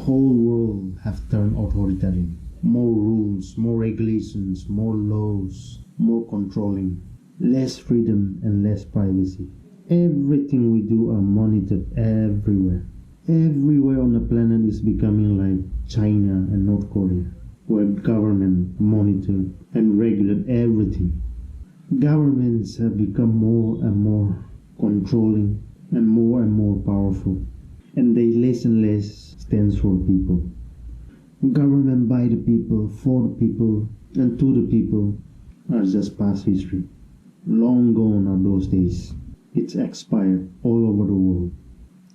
whole world have turned authoritarian. More rules, more regulations, more laws, more controlling, less freedom and less privacy. Everything we do are monitored everywhere. Everywhere on the planet is becoming like China and North Korea, where government monitor and regulate everything. Governments have become more and more controlling and more powerful, and they less and less stands for people. Government by the people, for the people, and to the people are just past history. Long gone are those days. It's expired all over the world.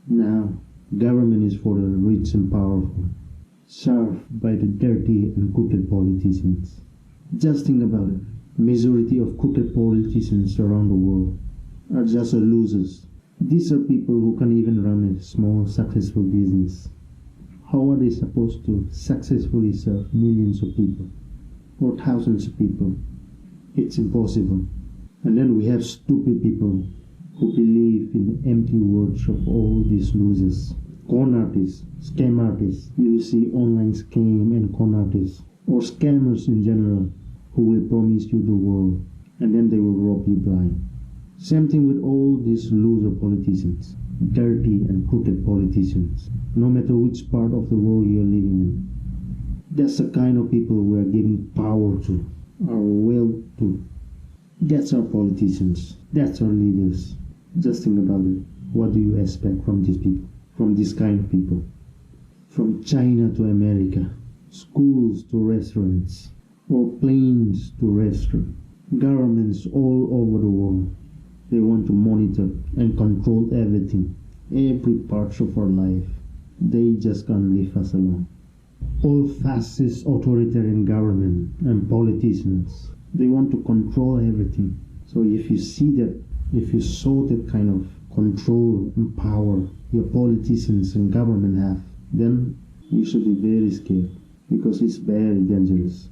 Now, government is for the rich and powerful, served by the dirty and crooked politicians. Just think about it. Majority of crooked politicians around the world are just losers. These are people who can't even run a small successful business. How are they supposed to successfully serve millions of people or thousands of people? It's impossible. And then we have stupid people who believe in the empty words of all these losers. Con artists, scam artists. You see online scam and con artists, or scammers in general, who will promise you the world and then they will rob you blind. Same thing with all these loser politicians, dirty and crooked politicians, no matter which part of the world you're living in. That's the kind of people we are giving power to, our will to. That's our politicians, that's our leaders. Just think about it. What do you expect from these people, from this kind of people? From China to America, schools to restaurants, or planes to restaurants, governments all over the world. They want to monitor and control everything, every part of our life. They just can't leave us alone. All fascist authoritarian government and politicians, they want to control everything. So if you see that, if you saw that kind of control and power your politicians and government have, then you should be very scared, because it's very dangerous.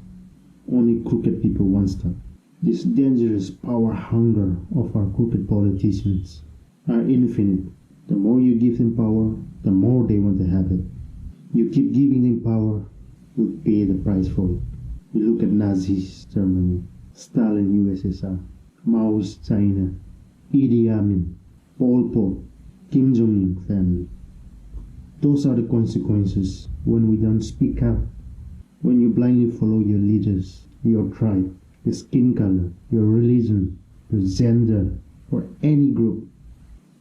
Only crooked people want that. This dangerous power hunger of our crooked politicians are infinite. The more you give them power, the more they want to have it. You keep giving them power, you pay the price for it. You look at Nazis Germany, Stalin USSR, Mao's China, Idi Amin, Pol Pot, Kim Jong-un family. Those are the consequences when we don't speak out. When you blindly follow your leaders, your tribe, your skin color, your religion, your gender, or any group,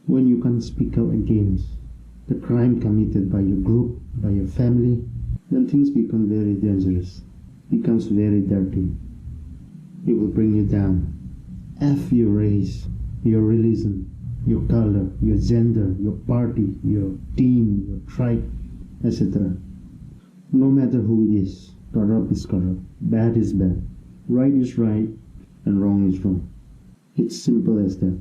when you can't speak out against the crime committed by your group, by your family, then things become very dangerous, becomes very dirty. It will bring you down. F your race, your religion, your color, your gender, your party, your team, your tribe, etc. No matter who it is, corrupt is corrupt, bad is bad, right is right, and wrong is wrong. It's simple as that.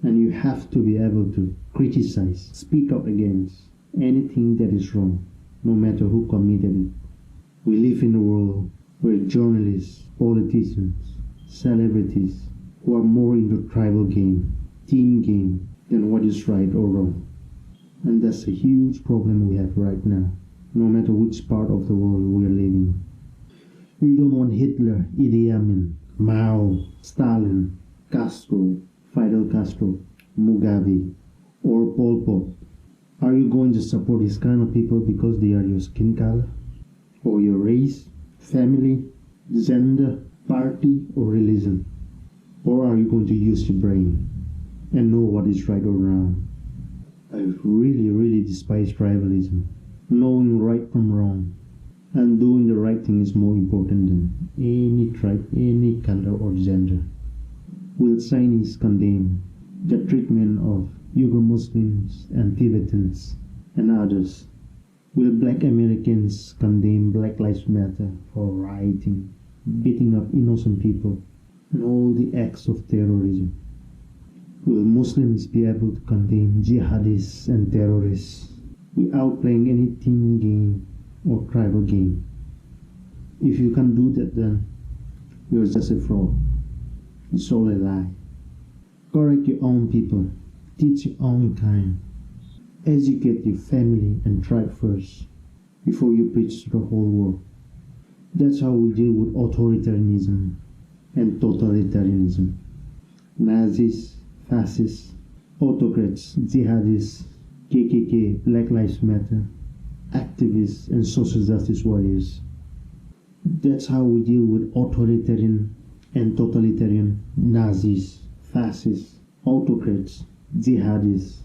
And you have to be able to criticize, speak up against anything that is wrong, no matter who committed it. We live in a world where journalists, politicians, celebrities, who are more into tribal game, team game, than what is right or wrong. And that's a huge problem we have right now, no matter which part of the world we are living. You don't want Hitler, Idi Amin, Mao, Stalin, Castro, Fidel Castro, Mugabe, or Pol Pot. Are you going to support these kind of people because they are your skin color, or your race, family, gender, party, or religion? Or are you going to use your brain and know what is right or wrong? I really despise tribalism. Knowing right from wrong and doing the right thing is more important than any tribe, any color or gender. Will Chinese condemn the treatment of Uyghur Muslims and Tibetans and others? Will Black Americans condemn Black Lives Matter for rioting, beating up innocent people, and all the acts of terrorism? Will Muslims be able to condemn jihadists and terrorists without playing any team game or tribal game? If you can't do that, then you're just a fraud. It's all a lie. Correct your own people, teach your own kind, educate your family and tribe first, before you preach to the whole world. That's how we deal with authoritarianism and totalitarianism. Nazis, fascists, autocrats, jihadists, KKK, Black Lives Matter, activists, and social justice warriors. That's how we deal with authoritarian and totalitarian Nazis, fascists, autocrats, jihadists,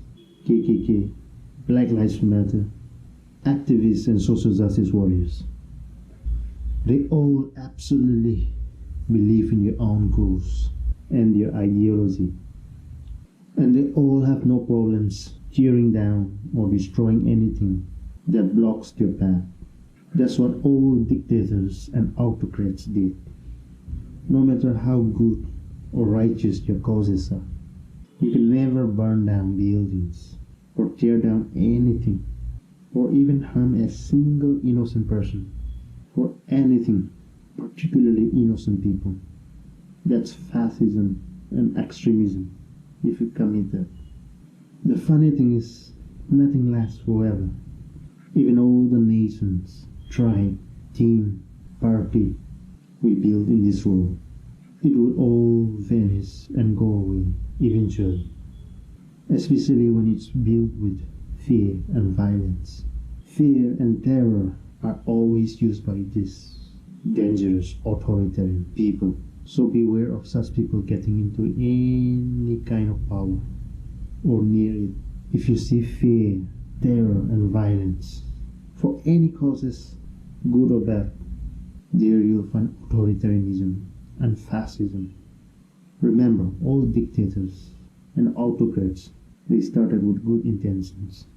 KKK, Black Lives Matter, activists, and social justice warriors. They all absolutely believe in your own goals and your ideology. And they all have no problems tearing down or destroying anything that blocks their path. That's what all dictators and autocrats did. No matter how good or righteous your causes are, you can never burn down buildings or tear down anything or even harm a single innocent person or anything, particularly innocent people. That's fascism and extremism if you commit that. The funny thing is, nothing lasts forever. Even all the nations, tribe, team, party we build in this world, it will all vanish and go away eventually. Especially when it's built with fear and violence. Fear and terror are always used by these dangerous authoritarian people. So beware of such people getting into any kind of power or near it. If you see fear, terror, and violence for any causes, good or bad, there you'll find authoritarianism and fascism. Remember, all dictators and autocrats, they started with good intentions.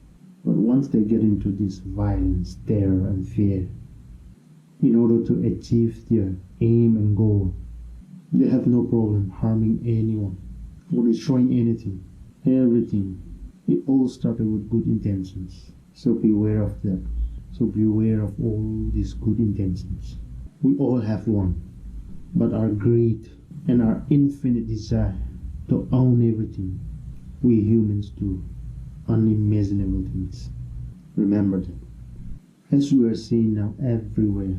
But once they get into this violence, terror, and fear, in order to achieve their aim and goal, they have no problem harming anyone or destroying anything, everything. It all started with good intentions. So beware of that. So beware of all these good intentions. We all have one, but our greed and our infinite desire to own everything, we humans do unimaginable things. Remember that. As we are seeing now everywhere,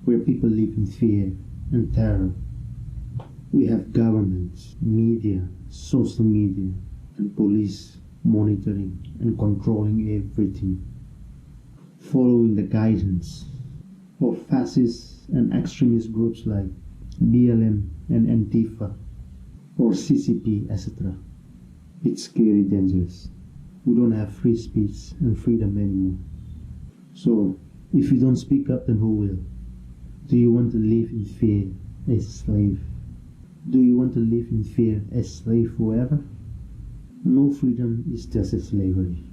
where people live in fear and terror, we have governments, media, social media, and police monitoring and controlling everything, following the guidance of fascist and extremist groups like BLM and Antifa or CCP, etc. It's scary, dangerous. We don't have free speech and freedom anymore. So, if you don't speak up, then who will? Do you want to live in fear as a slave? Do you want to live in fear as slave forever? No freedom is just a slavery.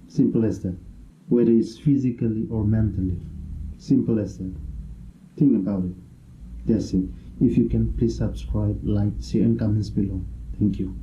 Simple as that. Whether it's physically or mentally. Simple as that. Think about it. That's it. If you can, please subscribe, like, share, and comments below. Thank you.